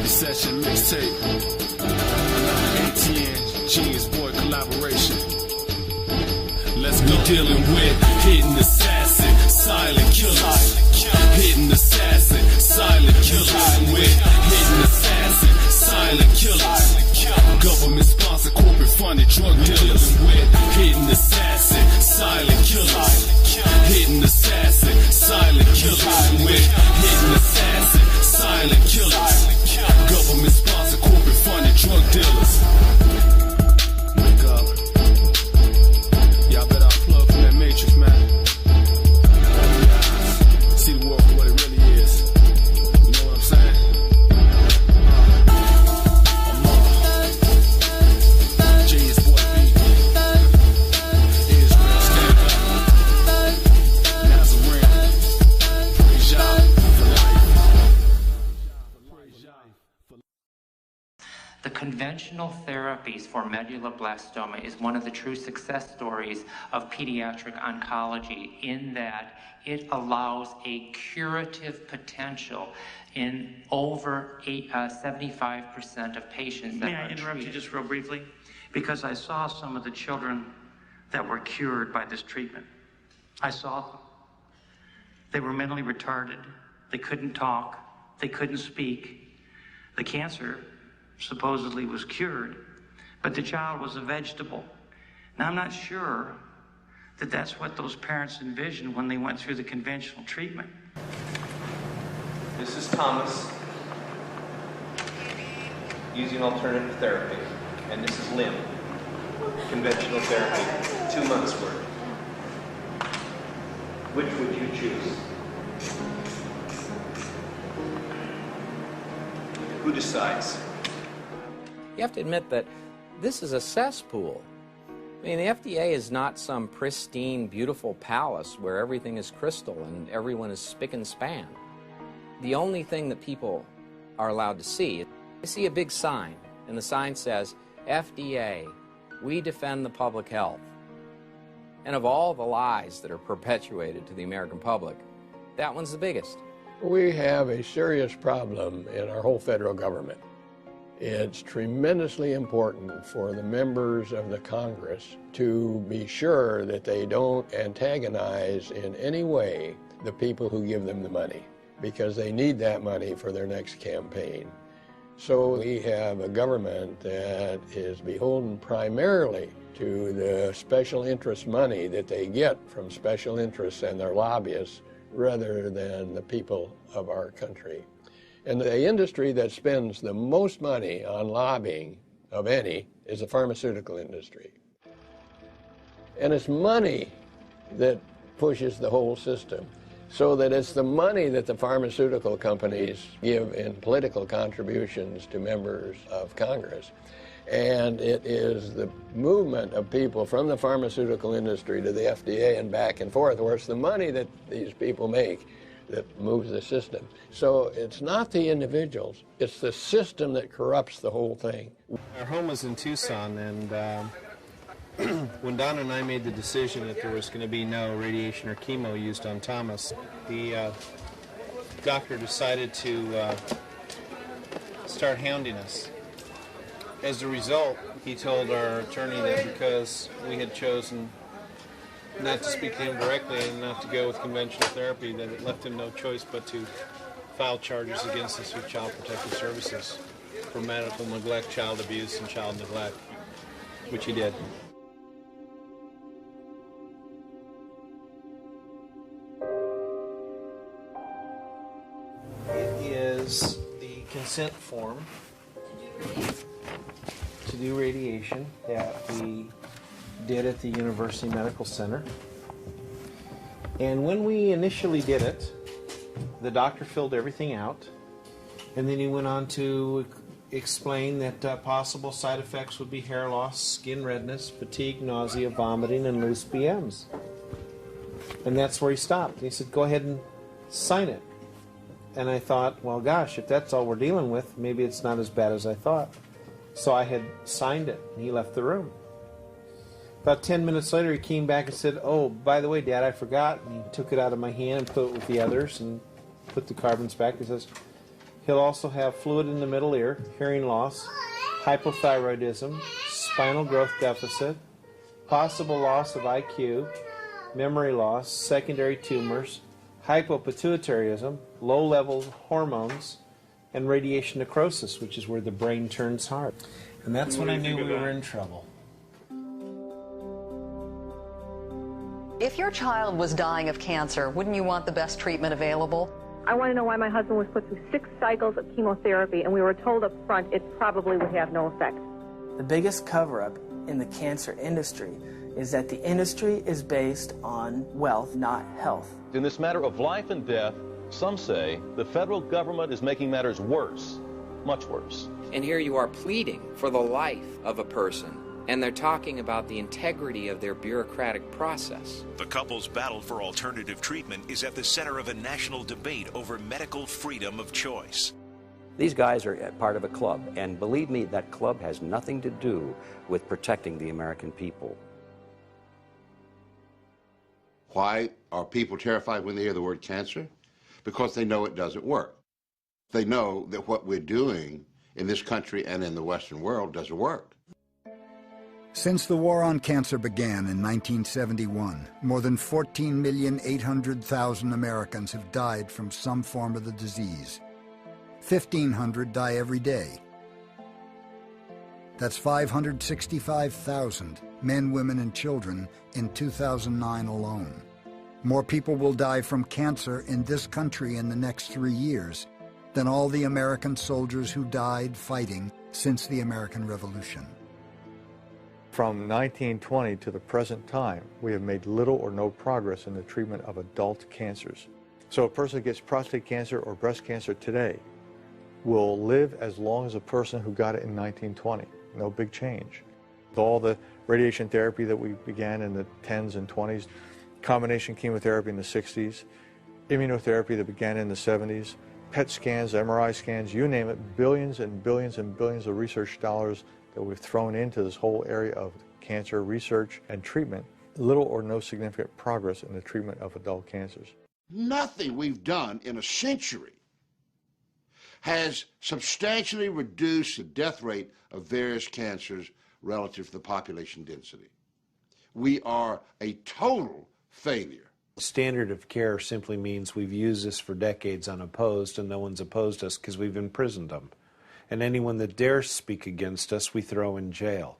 Session mixtape. Another ATN Genius Boy collaboration. Let's go. We dealing with hidden assassin, silent killers. Hidden assassin, silent killers. With hidden assassin, silent killers. Government sponsored, corporate funded drug dealers. With hidden assassin, silent killers. Hidden assassin, silent killers. With hidden assassin, silent killers. Government sponsored, corporate funded drug dealers. Wake up. Y'all better unplug from that matrix, man. See the world for what it really is. You know what I'm saying? Genius Boy beat. Israel, stand up. Nazarene. Praise Yah for life. Praise Yah for life. The conventional therapies for medulloblastoma is one of the true success stories of pediatric oncology in that it allows a curative potential in over 75% of patients that May I interrupt you just real briefly? Because I saw some of the children that were cured by this treatment. I saw them. They were mentally retarded. They couldn't talk. They couldn't speak. The cancer supposedly was cured, but the child was a vegetable. Now, I'm not sure that that's what those parents envisioned when they went through the conventional treatment. This is Thomas using alternative therapy, and this is Lynn, conventional therapy, 2 months worth. Which would you choose? Who decides? You have to admit that this is a cesspool. I mean, the FDA is not some pristine, beautiful palace where everything is crystal and everyone is spick and span. The only thing that people are allowed to see, they see a big sign, and the sign says, FDA, we defend the public health. And of all the lies that are perpetuated to the American public, that one's the biggest. We have a serious problem in our whole federal government. It's tremendously important for the members of the Congress to be sure that they don't antagonize in any way the people who give them the money, because they need that money for their next campaign. So we have a government that is beholden primarily to the special interest money that they get from special interests and their lobbyists rather than the people of our country. And the industry that spends the most money on lobbying of any is the pharmaceutical industry. And it's money that pushes the whole system, so that it's the money that the pharmaceutical companies give in political contributions to members of Congress. And it is the movement of people from the pharmaceutical industry to the FDA and back and forth, where it's the money that these people make that moves the system. So it's not the individuals, it's the system that corrupts the whole thing. Our home was in Tucson, and when Donna and I made the decision that there was going to be no radiation or chemo used on Thomas, the doctor decided to start hounding us. As a result, he told our attorney that because we had chosen not to speak to him directly and not to go with conventional therapy, that it left him no choice but to file charges against us with Child Protective Services for medical neglect, child abuse, and child neglect, which he did. It is the consent form to do radiation that we did at the University Medical Center. And when we initially did it, the doctor filled everything out, and then he went on to explain that possible side effects would be hair loss, skin redness, fatigue, nausea, vomiting, and loose BMs. And that's where he stopped. He said, go ahead and sign it. And I thought, well, gosh, if that's all we're dealing with, maybe it's not as bad as I thought. So I had signed it, and he left the room. About 10 minutes later, he came back and said, oh, by the way, Dad, I forgot. And he took it out of my hand and put it with the others and put the carbons back. He says, He'll also have fluid in the middle ear, hearing loss, hypothyroidism, spinal growth deficit, possible loss of IQ, memory loss, secondary tumors, hypopituitarism, low-level hormones, and radiation necrosis, which is where the brain turns hard. And that's when I knew we were in trouble. If your child was dying of cancer, wouldn't you want the best treatment available? I want to know why my husband was put through 6 cycles of chemotherapy, and we were told up front it probably would have no effect. The biggest cover-up in the cancer industry is that the industry is based on wealth, not health. In this matter of life and death, some say the federal government is making matters worse, much worse. And here you are pleading for the life of a person, and they're talking about the integrity of their bureaucratic process. The couple's battle for alternative treatment is at the center of a national debate over medical freedom of choice. These guys are part of a club, and believe me, that club has nothing to do with protecting the American people. Why are people terrified when they hear the word cancer? Because they know it doesn't work. They know that what we're doing in this country and in the Western world doesn't work. Since the war on cancer began in 1971, more than 14,800,000 Americans have died from some form of the disease. 1,500 die every day. That's 565,000 men, women, and children in 2009 alone. More people will die from cancer in this country in the next 3 years than all the American soldiers who died fighting since the American Revolution. From 1920 to the present time, we have made little or no progress in the treatment of adult cancers. So a person who gets prostate cancer or breast cancer today will live as long as a person who got it in 1920. No big change. With all the radiation therapy that we began in the 10s and 20s, combination chemotherapy in the 60s, immunotherapy that began in the 70s, PET scans, MRI scans, you name it, billions and billions and billions of research dollars that we've thrown into this whole area of cancer research and treatment, little or no significant progress in the treatment of adult cancers. Nothing we've done in a century has substantially reduced the death rate of various cancers relative to the population density. We are a total failure. Standard of care simply means we've used this for decades unopposed, and no one's opposed us because we've imprisoned them. And anyone that dares speak against us, we throw in jail.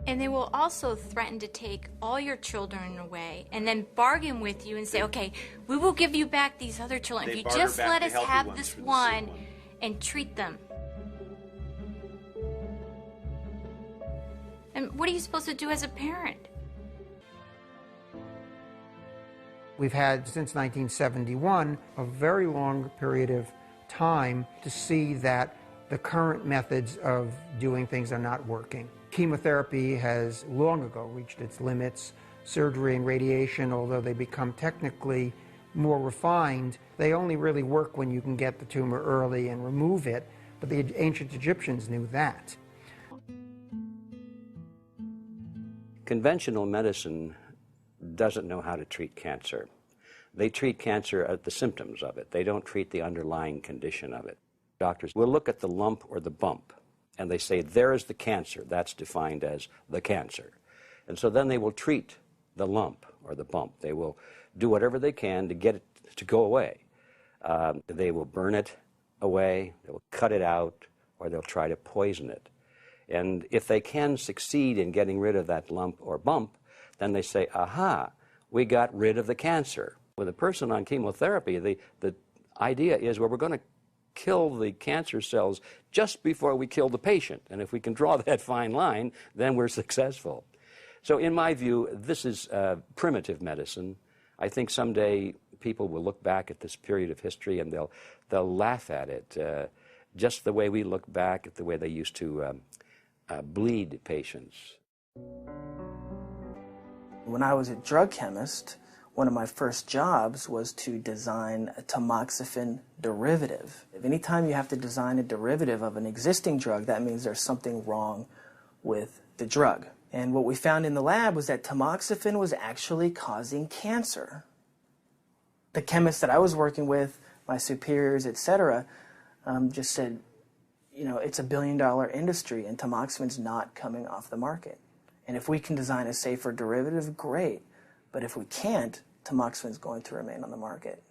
And they will also threaten to take all your children away and then bargain with you and say, okay, we will give you back these other children if you just let us have this one and treat them. And what are you supposed to do as a parent? We've had, since 1971, a very long period of time to see that the current methods of doing things are not working. Chemotherapy has long ago reached its limits. Surgery and radiation, although they become technically more refined, they only really work when you can get the tumor early and remove it, but the ancient Egyptians knew that. Conventional medicine doesn't know how to treat cancer. They treat cancer at the symptoms of it. They don't treat the underlying condition of it. Doctors will look at the lump or the bump, and they say, there is the cancer. That's defined as the cancer. And so then they will treat the lump or the bump. They will do whatever they can to get it to go away. They will burn it away, they will cut it out, or they'll try to poison it. And if they can succeed in getting rid of that lump or bump, then they say, aha, we got rid of the cancer. With a person on chemotherapy, the idea is, well, we're going to kill the cancer cells just before we kill the patient. And if we can draw that fine line, then we're successful. So in my view, this is primitive medicine. I think someday people will look back at this period of history and they'll laugh at it, just the way we look back at the way they used to bleed patients. When I was a drug chemist, one of my first jobs was to design a tamoxifen derivative. Anytime you have to design a derivative of an existing drug, that means there's something wrong with the drug. And what we found in the lab was that tamoxifen was actually causing cancer. The chemists that I was working with, my superiors, etc., just said, you know, it's $1 billion industry and tamoxifan's not coming off the market. And if we can design a safer derivative, great. But if we can't, tamoxifan's going to remain on the market.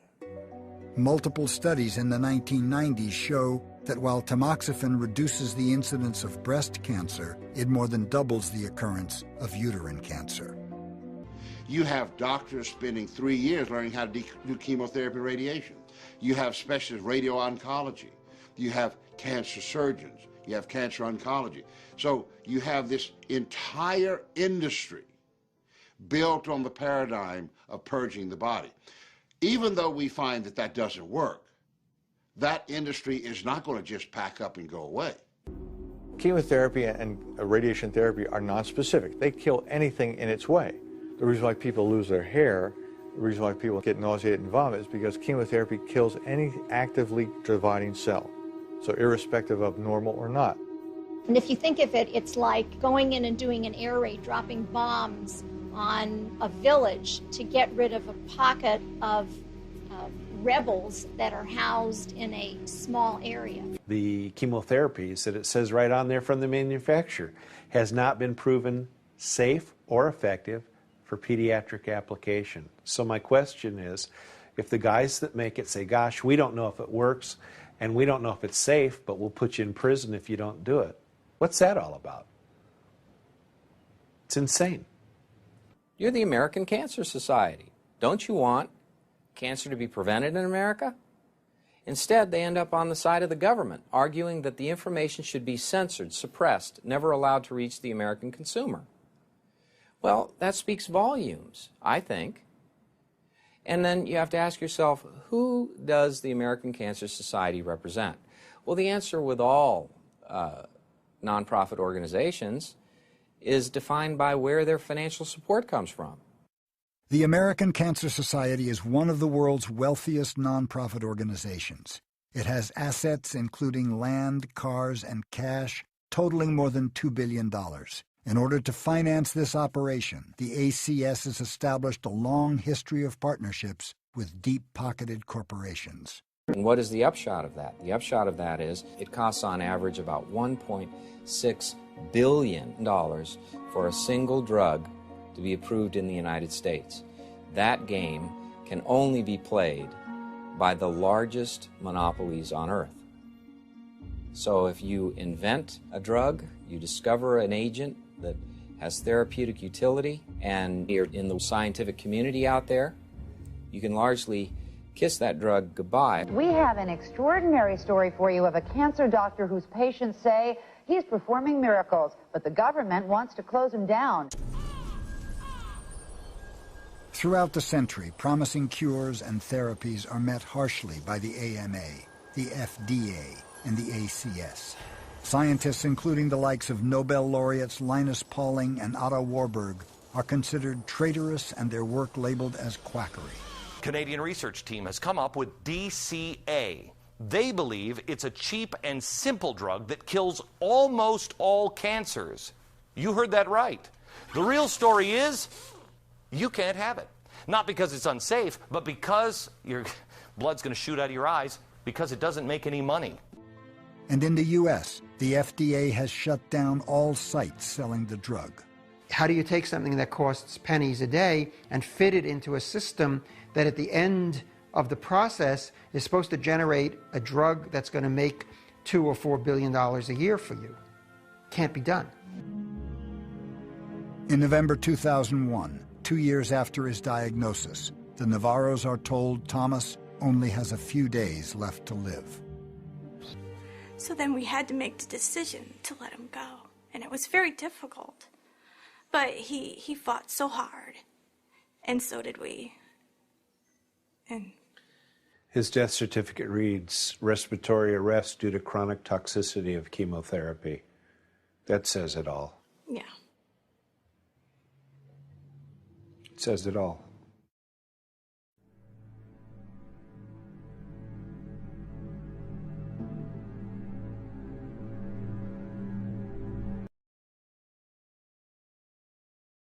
Multiple studies in the 1990s show that while tamoxifen reduces the incidence of breast cancer, it more than doubles the occurrence of uterine cancer. You have doctors spending 3 years learning how to do chemotherapy and radiation. You have specialist radio-oncology. You have cancer surgeons. You have cancer oncology. So you have this entire industry built on the paradigm of purging the body. Even though we find that that doesn't work, that industry is not going to just pack up and go away. Chemotherapy and radiation therapy are nonspecific. They kill anything in its way. The reason why people lose their hair, the reason why people get nauseated and vomit is because chemotherapy kills any actively dividing cell, so irrespective of normal or not. And if you think of it, it's like going in and doing an air raid, dropping bombs on a village to get rid of a pocket of rebels that are housed in a small area. The chemotherapies that it says right on there from the manufacturer has not been proven safe or effective for pediatric application. So my question is, if the guys that make it say, gosh, we don't know if it works and we don't know if it's safe, but we'll put you in prison if you don't do it, what's that all about? It's insane. You're the American Cancer Society. Don't you want cancer to be prevented in America? Instead, they end up on the side of the government, arguing that the information should be censored, suppressed, never allowed to reach the American consumer. Well, that speaks volumes, I think. And then you have to ask yourself, who does the American Cancer Society represent? Well, the answer with all nonprofit organizations is defined by where their financial support comes from. The American Cancer Society is one of the world's wealthiest nonprofit organizations. It has assets including land, cars, and cash totaling more than $2 billion. In order to finance this operation, the ACS has established a long history of partnerships with deep-pocketed corporations. And what is the upshot of that? The upshot of that is it costs on average about $1.6 billion for a single drug to be approved in the United States. That game can only be played by the largest monopolies on earth. So if you invent a drug, you discover an agent that has therapeutic utility, and you're in the scientific community out there, you can largely kiss that drug goodbye. We have an extraordinary story for you of a cancer doctor whose patients say he's performing miracles, but the government wants to close him down. Throughout the century, promising cures and therapies are met harshly by the AMA, the FDA, and the ACS. Scientists, including the likes of Nobel laureates Linus Pauling and Otto Warburg, are considered traitorous and their work labeled as quackery. Canadian research team has come up with DCA. They believe it's a cheap and simple drug that kills almost all cancers. You heard that right. The real story is, you can't have it. Not because it's unsafe, but because your blood's going to shoot out of your eyes, because it doesn't make any money. And in the U.S., the FDA has shut down all sites selling the drug. How do you take something that costs pennies a day and fit it into a system that at the end of the process is supposed to generate a drug that's going to make $2 or $4 billion a year for you? Can't be done. In November 2001, 2 years after his diagnosis, the Navarros are told Thomas only has a few days left to live. So then we had to make the decision to let him go. And it was very difficult. But he fought so hard. And so did we. And his death certificate reads, respiratory arrest due to chronic toxicity of chemotherapy. That says it all. Yeah. It says it all.